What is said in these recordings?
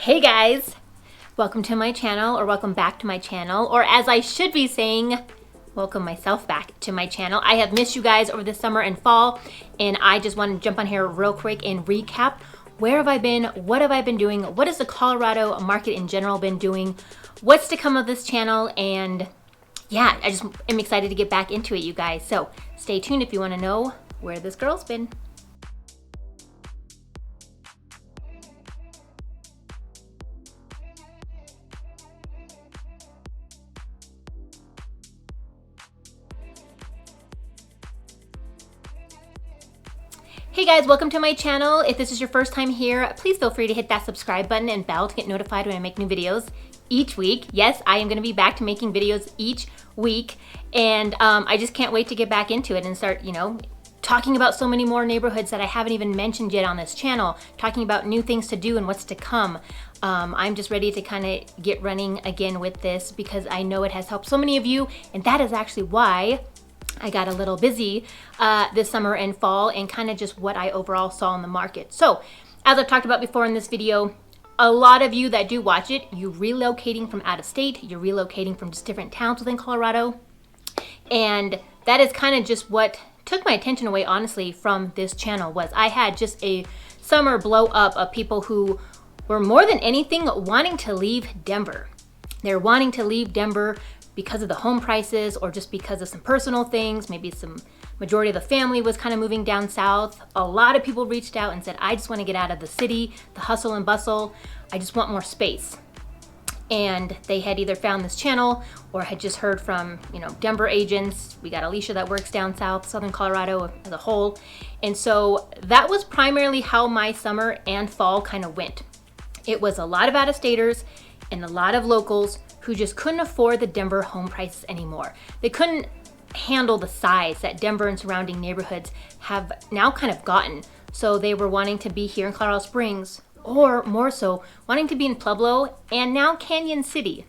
Hey guys, welcome to my channel, or welcome back to my channel, or as I should be saying, welcome myself back to my channel. I have missed you guys over the summer and fall, and I just want to jump on here real quick and recap. Where have I been? What have I been doing? What has the Colorado market in general been doing? What's to come of this channel? And yeah, I just am excited to get back into it, you guys. So stay tuned if you want to know where this girl's been. Hey guys, welcome to my channel. If this is your first time here, please feel free to hit that subscribe button and bell to get notified when I make new videos each week. Yes, I am going to be back to making videos each week, and I just can't wait to get back into it and start, talking about so many more neighborhoods that I haven't even mentioned yet on this channel, talking about new things to do and what's to come. I'm just ready to kind of get running again with this because I know it has helped so many of you, and that is actually why I got a little busy this summer and fall, and kind of just what I overall saw in the market. So as I've talked about before in this video, a lot of you that do watch it, you're relocating from out of state, you're relocating from just different towns within Colorado. And that is kind of just what took my attention away, honestly, from this channel. Was I had just a summer blow up of people who were more than anything wanting to leave Denver. They're wanting to leave Denver because of the home prices, or just because of some personal things. Maybe some majority of the family was kind of moving down south. A lot of people reached out and said, I just want to get out of the city, the hustle and bustle. I just want more space. And they had either found this channel or had just heard from, Denver agents. We got Alicia that works down south, Southern Colorado as a whole. And so that was primarily how my summer and fall kind of went. It was a lot of out-of-staters and a lot of locals who just couldn't afford the Denver home prices anymore. They couldn't handle the size that Denver and surrounding neighborhoods have now kind of gotten. So they were wanting to be here in Colorado Springs, or more so, wanting to be in Pueblo and now Canyon City.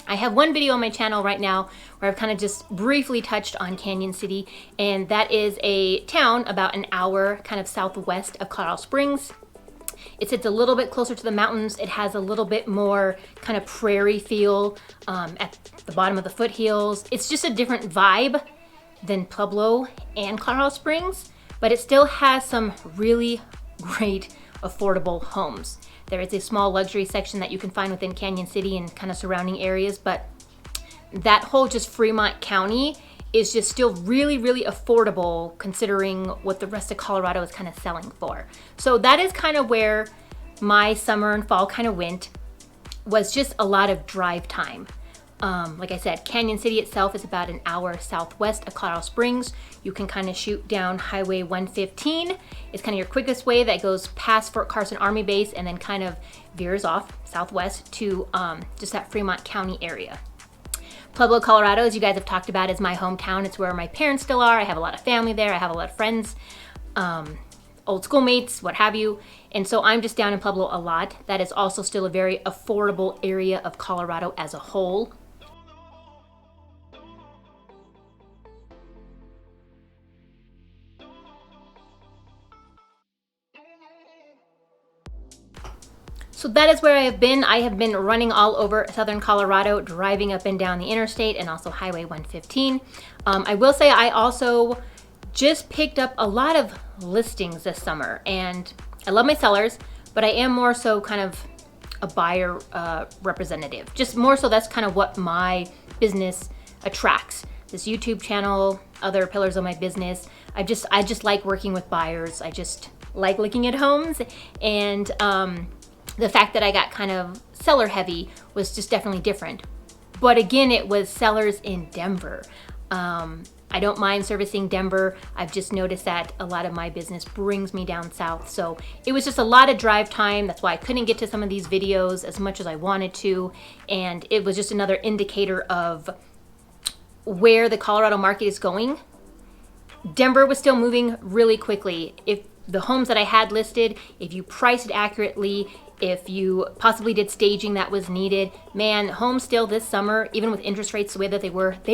I have one video on my channel right now where I've kind of just briefly touched on Canyon City, and that is a town about an hour kind of southwest of Colorado Springs. It sits a little bit closer to the mountains. It has a little bit more kind of prairie feel at the bottom of the foothills. It's just a different vibe than Pueblo and Colorado Springs, but it still has some really great affordable homes. There is a small luxury section that you can find within Canyon City and kind of surrounding areas, but that whole just Fremont County is just still really, really affordable considering what the rest of Colorado is kind of selling for. So that is kind of where my summer and fall kind of went, was just a lot of drive time. Like I said, Canyon City itself is about an hour southwest of Colorado Springs. You can kind of shoot down Highway 115. It's kind of your quickest way that goes past Fort Carson Army Base and then kind of veers off southwest to just that Fremont County area. Pueblo, Colorado, as you guys have talked about, is my hometown. It's where my parents still are. I have a lot of family there. I have a lot of friends, old schoolmates, what have you. And so I'm just down in Pueblo a lot. That is also still a very affordable area of Colorado as a whole. So that is where I have been. I have been running all over Southern Colorado, driving up and down the interstate and also Highway 115. I will say I also just picked up a lot of listings this summer, and I love my sellers, but I am more so kind of a buyer representative. Just more so that's kind of what my business attracts. This YouTube channel, other pillars of my business. I just like working with buyers. I just like looking at homes, and the fact that I got kind of seller heavy was just definitely different. But again, it was sellers in Denver. I don't mind servicing Denver. I've just noticed that a lot of my business brings me down south. So it was just a lot of drive time. That's why I couldn't get to some of these videos as much as I wanted to. And it was just another indicator of where the Colorado market is going. Denver was still moving really quickly. If the homes that I had listed, if you priced it accurately, if you possibly did staging that was needed, man, homes still this summer, even with interest rates the way that they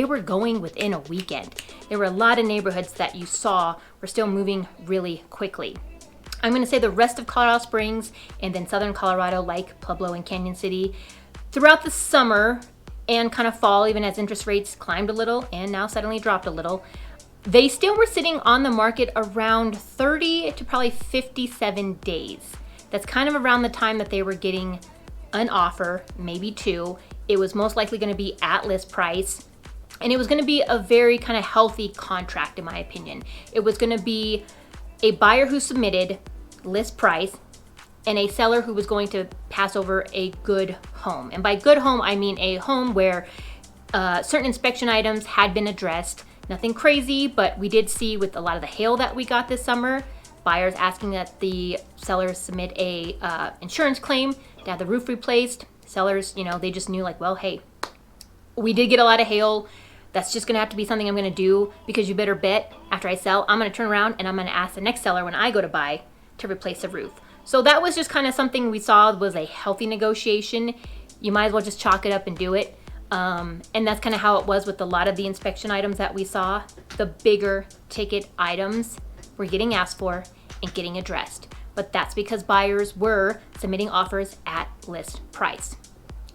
were going within a weekend. There were a lot of neighborhoods that you saw were still moving really quickly. I'm going to say the rest of Colorado Springs and then southern Colorado, like Pueblo and Canyon City, throughout the summer and kind of fall, even as interest rates climbed a little and now suddenly dropped a little, they still were sitting on the market around 30 to probably 57 days. That's kind of around the time that they were getting an offer, maybe two. It was most likely going to be at list price. And it was going to be a very kind of healthy contract, in my opinion. It was going to be a buyer who submitted list price and a seller who was going to pass over a good home. And by good home, I mean a home where certain inspection items had been addressed. Nothing crazy, but we did see with a lot of the hail that we got this summer, buyers asking that the sellers submit a insurance claim to have the roof replaced. Sellers, they just knew like, well, hey, we did get a lot of hail. That's just gonna have to be something I'm gonna do, because you better bet after I sell, I'm gonna turn around and I'm gonna ask the next seller when I go to buy to replace the roof. So that was just kind of something we saw was a healthy negotiation. You might as well just chalk it up and do it. And that's kind of how it was with a lot of the inspection items that we saw. The bigger ticket items were getting asked for and getting addressed. But that's because buyers were submitting offers at list price.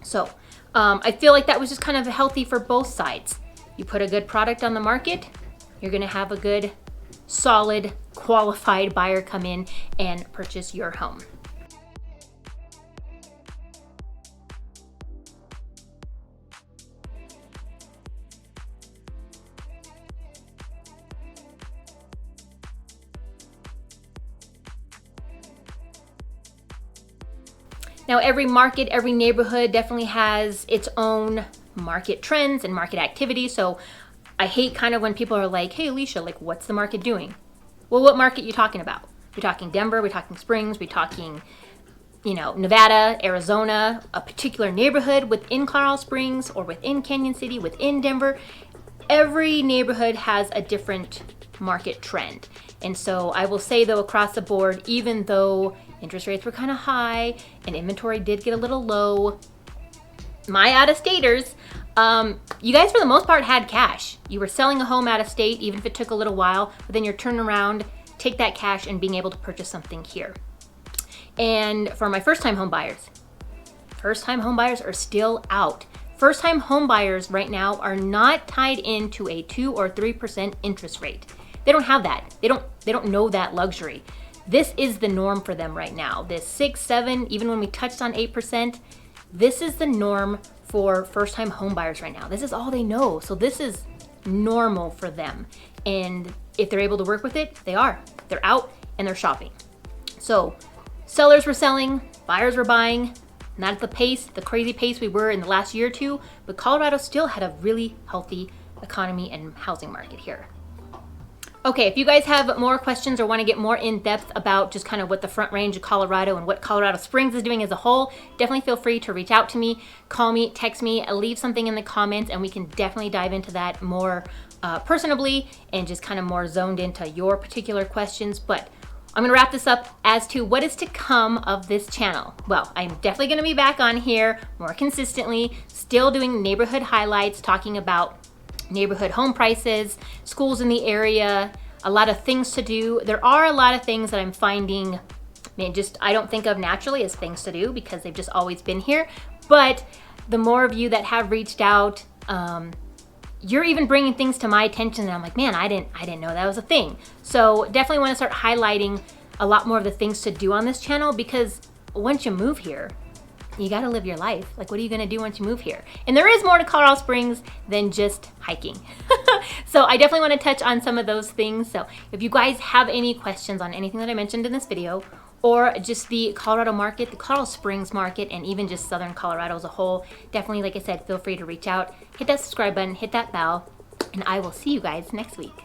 So I feel like that was just kind of healthy for both sides. You put a good product on the market, you're gonna have a good, solid, qualified buyer come in and purchase your home. Now, every market, every neighborhood definitely has its own market trends and market activity. So I hate kind of when people are like, hey, Alicia, like, what's the market doing? Well, what market are you talking about? We're talking Denver, we're talking Springs, we're talking, Nevada, Arizona, a particular neighborhood within Colorado Springs or within Canyon City, within Denver. Every neighborhood has a different market trend. And so I will say, though, across the board, even though interest rates were kind of high and inventory did get a little low, my out-of-staters, you guys for the most part had cash. You were selling a home out of state, even if it took a little while, but then you're turning around, take that cash and being able to purchase something here. And for my first-time home buyers are still out. First-time home buyers right now are not tied into a 2 or 3% interest rate. They don't have that. They don't know that luxury. This is the norm for them right now. This 6, 7, even when we touched on 8%, this is the norm for first-time home buyers right now. This is all they know. So this is normal for them. And if they're able to work with it, they are. They're out and they're shopping. So sellers were selling, buyers were buying, not at the crazy pace we were in the last year or two, but Colorado still had a really healthy economy and housing market here. Okay, if you guys have more questions or want to get more in depth about just kind of what the Front Range of Colorado and what Colorado Springs is doing as a whole, definitely feel free to reach out to me, call me, text me, leave something in the comments, and we can definitely dive into that more personably and just kind of more zoned into your particular questions. But I'm going to wrap this up as to what is to come of this channel. Well, I'm definitely going to be back on here more consistently, still doing neighborhood highlights, talking about neighborhood home prices, schools in the area, a lot of things to do. There are a lot of things that I'm finding, I don't think of naturally as things to do because they've just always been here. But the more of you that have reached out, you're even bringing things to my attention that I'm like, man, I didn't know that was a thing. So definitely want to start highlighting a lot more of the things to do on this channel, because once you move here, you got to live your life. Like, what are you going to do once you move here? And there is more to Colorado Springs than just hiking. So I definitely want to touch on some of those things. So if you guys have any questions on anything that I mentioned in this video, or just the Colorado market, the Colorado Springs market, and even just Southern Colorado as a whole, definitely, like I said, feel free to reach out, hit that subscribe button, hit that bell, and I will see you guys next week.